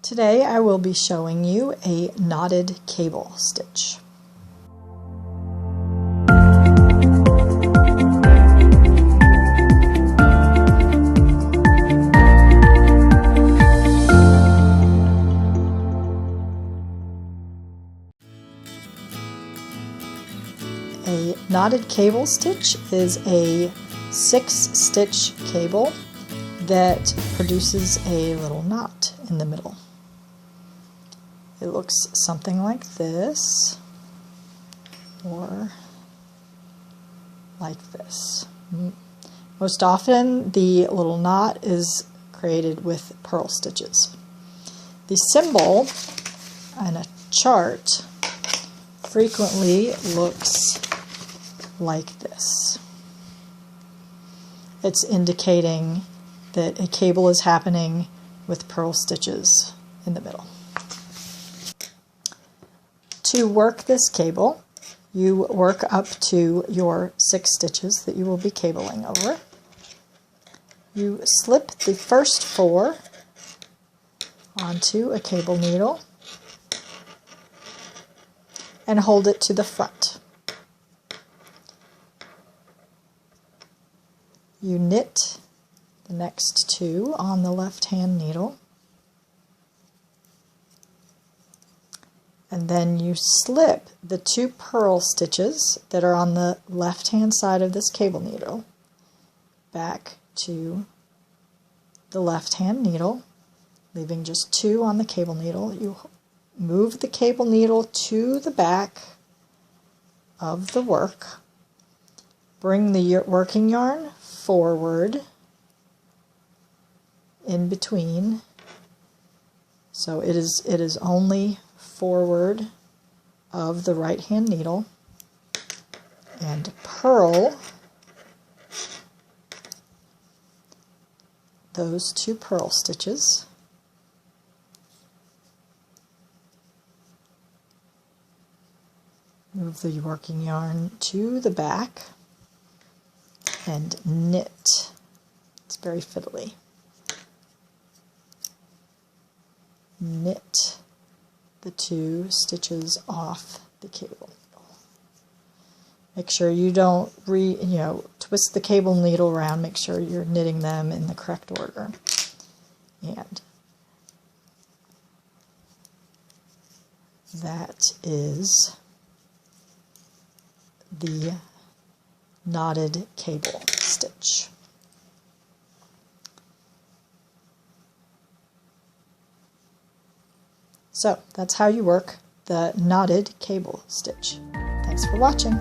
Today I will be showing you a knotted cable stitch. A knotted cable stitch is a 6-stitch cable that produces a little knot in the middle. It looks something like this, or like this. Most often the little knot is created with purl stitches. The symbol on a chart frequently looks like this. It's indicating that a cable is happening with purl stitches in the middle. To work this cable, you work up to your 6 stitches that you will be cabling over. You slip the first 4 onto a cable needle and hold it to the front. You knit the next 2 on the left-hand needle, and then you slip the 2 purl stitches that are on the left-hand side of this cable needle back to the left-hand needle, leaving just 2 on the cable needle. You move the cable needle to the back of the work, bring the working yarn forward in between, so it is only forward of the right hand needle, and purl those 2 purl stitches. Move the working yarn to the back and knit. It's very fiddly. Knit the 2 stitches off the cable needle. Make sure you don't twist the cable needle around. Make sure you're knitting them in the correct order. And that is the knotted cable stitch. So that's how you work the knotted cable stitch. Thanks for watching.